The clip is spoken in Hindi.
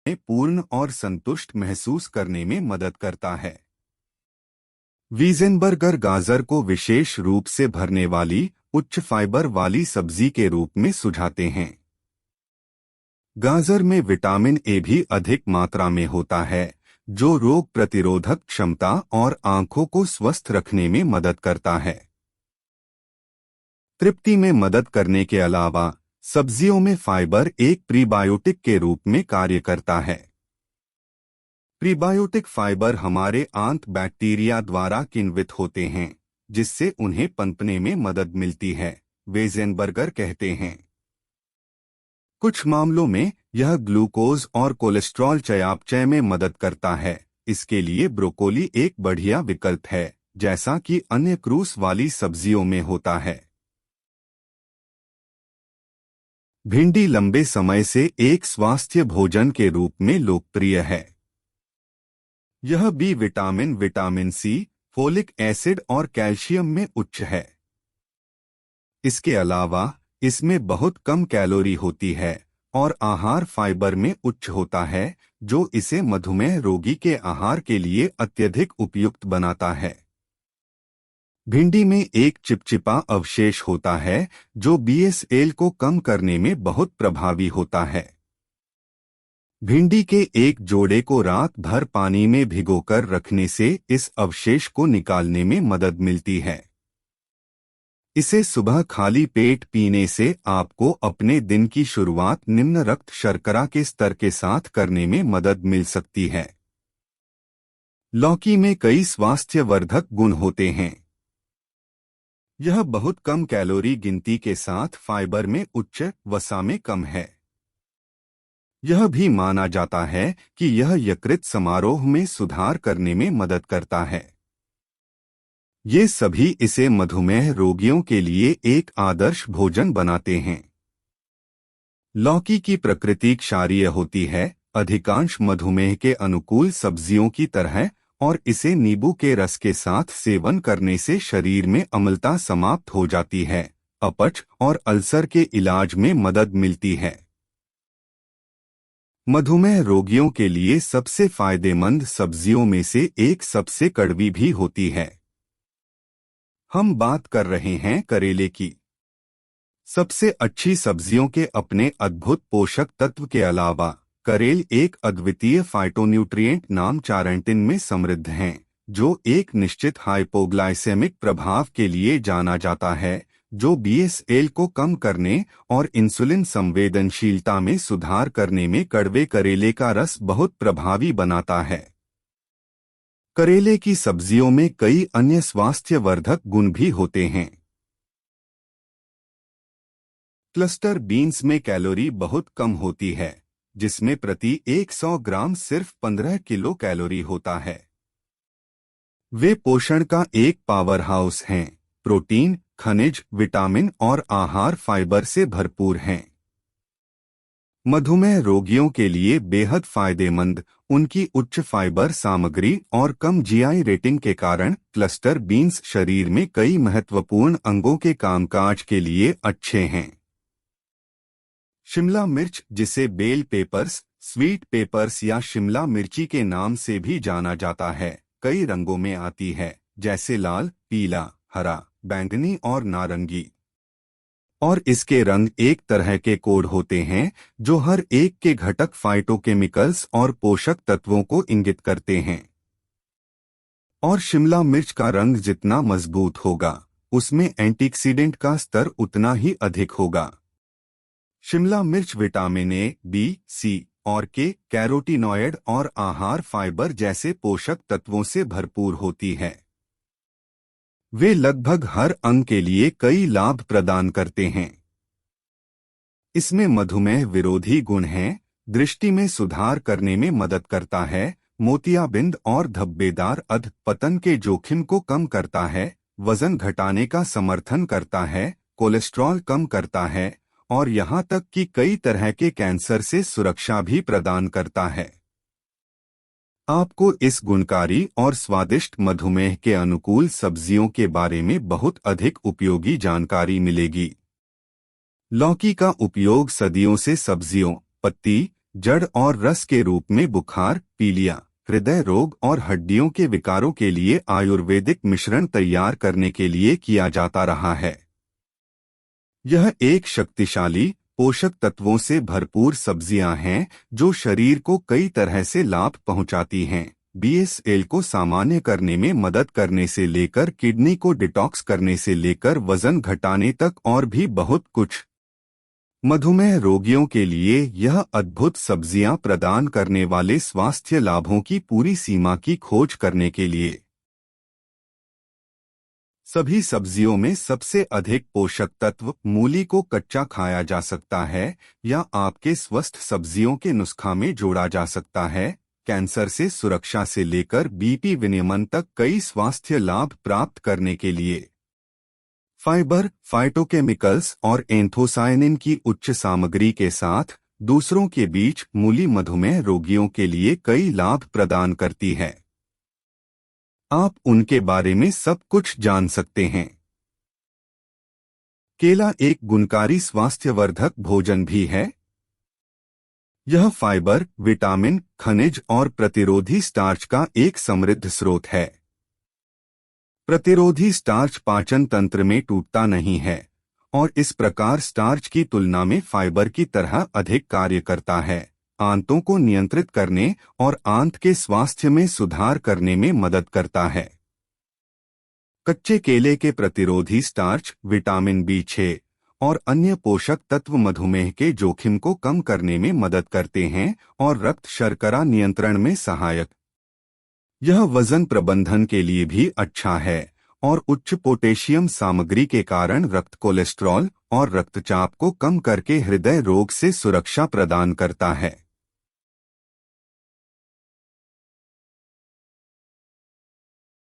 में पूर्ण और संतुष्ट महसूस करने में मदद करता है। वीज़ेनबर्गर गाजर को विशेष रूप से भरने वाली उच्च फाइबर वाली सब्जी के रूप में सुझाते हैं। गाजर में विटामिन ए भी अधिक मात्रा में होता है, जो रोग प्रतिरोधक क्षमता और आंखों को स्वस्थ रखने में मदद करता है। तृप्ति में मदद करने के अलावा सब्जियों में फाइबर एक प्रीबायोटिक के रूप में कार्य करता है। प्रीबायोटिक फाइबर हमारे आंत बैक्टीरिया द्वारा किण्वित होते हैं, जिससे उन्हें पनपने में मदद मिलती है, वीज़ेनबर्गर कहते हैं। कुछ मामलों में यह ग्लूकोज और कोलेस्ट्रॉल चयापचय में मदद करता है। इसके लिए ब्रोकोली एक बढ़िया विकल्प है, जैसा कि अन्य क्रूस वाली सब्जियों में होता है। भिंडी लंबे समय से एक स्वास्थ्य भोजन के रूप में लोकप्रिय है। यह B vitamin, vitamin C, folic acid और कैल्शियम में उच्च है। इसके अलावा इसमें बहुत कम कैलोरी होती है और आहार फाइबर में उच्च होता है, जो इसे मधुमेह रोगी के आहार के लिए अत्यधिक उपयुक्त बनाता है। भिंडी में एक चिपचिपा अवशेष होता है, जो बीएसएल को कम करने में बहुत प्रभावी होता है। भिंडी के एक जोड़े को रात भर पानी में भिगोकर रखने से इस अवशेष को निकालने में मदद मिलती है। इसे सुबह खाली पेट पीने से आपको अपने दिन की शुरुआत निम्न रक्त शर्करा के स्तर के साथ करने में मदद मिल सकती है। लौकी में कई स्वास्थ्यवर्धक गुण होते हैं। यह बहुत कम कैलोरी गिनती के साथ फाइबर में उच्च, वसा में कम है। यह भी माना जाता है कि यह यकृत समारोह में सुधार करने में मदद करता है। ये सभी इसे मधुमेह रोगियों के लिए एक आदर्श भोजन बनाते हैं। लौकी की प्रकृति क्षारीय होती है, अधिकांश मधुमेह के अनुकूल सब्जियों की तरह, और इसे नींबू के रस के साथ सेवन करने से शरीर में अम्लता समाप्त हो जाती है, अपच और अल्सर के इलाज में मदद मिलती है। मधुमेह रोगियों के लिए सबसे फायदेमंद सब्जियों में से एक सबसे कड़वी भी होती है। हम बात कर रहे हैं करेले की। सबसे अच्छी सब्जियों के अपने अद्भुत पोषक तत्व के अलावा करेल एक अद्वितीय फाइटोन्यूट्रिएंट नाम चारंटिन में समृद्ध हैं, जो एक निश्चित हाइपोग्लाइसेमिक प्रभाव के लिए जाना जाता है, जो बीएसएल को कम करने और इंसुलिन संवेदनशीलता में सुधार करने में कड़वे करेले का रस बहुत प्रभावी बनाता है। करेले की सब्जियों में कई अन्य स्वास्थ्यवर्धक गुण भी होते हैं। क्लस्टर बीन्स में कैलोरी बहुत कम होती है, जिसमें प्रति 100 ग्राम सिर्फ 15 किलो कैलोरी होता है। वे पोषण का एक पावर हाउस हैं, प्रोटीन, खनिज, विटामिन और आहार फाइबर से भरपूर हैं। मधुमेह रोगियों के लिए बेहद फायदेमंद उनकी उच्च फाइबर सामग्री और कम जीआई रेटिंग के कारण क्लस्टर बीन्स शरीर में कई महत्वपूर्ण अंगों के कामकाज के लिए अच्छे हैं। शिमला मिर्च, जिसे बेल पेपर्स, स्वीट पेपर्स या शिमला मिर्ची के नाम से भी जाना जाता है, कई रंगों में आती है, जैसे लाल, पीला, हरा, बैंगनी और नारंगी। और इसके रंग एक तरह के कोड होते हैं, जो हर एक के घटक फाइटोकेमिकल्स और पोषक तत्वों को इंगित करते हैं। और शिमला मिर्च का रंग जितना मजबूत होगा, उसमें एंटीऑक्सीडेंट का स्तर उतना ही अधिक होगा। शिमला मिर्च विटामिन ए, बी, सी और के, कैरोटीनॉयड और आहार फाइबर जैसे पोषक तत्वों से भरपूर होती है। वे लगभग हर अंग के लिए कई लाभ प्रदान करते हैं। इसमें मधुमेह विरोधी गुण हैं, दृष्टि में सुधार करने में मदद करता है, मोतियाबिंद और धब्बेदार अध पतन के जोखिम को कम करता है, वजन घटाने का समर्थन करता है, कोलेस्ट्रॉल कम करता है और यहाँ तक कि कई तरह के कैंसर से सुरक्षा भी प्रदान करता है। आपको इस गुणकारी और स्वादिष्ट मधुमेह के अनुकूल सब्जियों के बारे में बहुत अधिक उपयोगी जानकारी मिलेगी। लौकी का उपयोग सदियों से सब्जियों, पत्ती, जड़ और रस के रूप में बुखार, पीलिया, हृदय रोग और हड्डियों के विकारों के लिए आयुर्वेदिक मिश्रण तैयार करने के लिए किया जाता रहा है। यह एक शक्तिशाली, पोषक तत्वों से भरपूर सब्जियां हैं जो शरीर को कई तरह से लाभ पहुंचाती हैं। बीएसएल को सामान्य करने में मदद करने से लेकर किडनी को डिटॉक्स करने से लेकर वजन घटाने तक और भी बहुत कुछ। मधुमेह रोगियों के लिए यह अद्भुत सब्जियां प्रदान करने वाले स्वास्थ्य लाभों की पूरी सीमा की खोज करने के लिए। सभी सब्जियों में सबसे अधिक पोषक तत्व मूली को कच्चा खाया जा सकता है या आपके स्वस्थ सब्जियों के नुस्खा में जोड़ा जा सकता है। कैंसर से सुरक्षा से लेकर बीपी विनियमन तक कई स्वास्थ्य लाभ प्राप्त करने के लिए। फाइबर, फाइटोकेमिकल्स और एंथोसायनिन की उच्च सामग्री के साथ दूसरों के बीच मूली मधुमेह रोगियों के लिए कई लाभ प्रदान करती है। आप उनके बारे में सब कुछ जान सकते हैं। केला एक गुणकारी स्वास्थ्यवर्धक भोजन भी है। यह फाइबर, विटामिन, खनिज और प्रतिरोधी स्टार्च का एक समृद्ध स्रोत है। प्रतिरोधी स्टार्च पाचन तंत्र में टूटता नहीं है और इस प्रकार स्टार्च की तुलना में फाइबर की तरह अधिक कार्य करता है। आंतों को नियंत्रित करने और आंत के स्वास्थ्य में सुधार करने में मदद करता है। कच्चे केले के प्रतिरोधी स्टार्च, विटामिन B6 और अन्य पोषक तत्व मधुमेह के जोखिम को कम करने में मदद करते हैं और रक्त शर्करा नियंत्रण में सहायक। यह वजन प्रबंधन के लिए भी अच्छा है और उच्च पोटेशियम सामग्री के कारण रक्त कोलेस्ट्रॉल और रक्तचाप को कम करके हृदय रोग से सुरक्षा प्रदान करता है।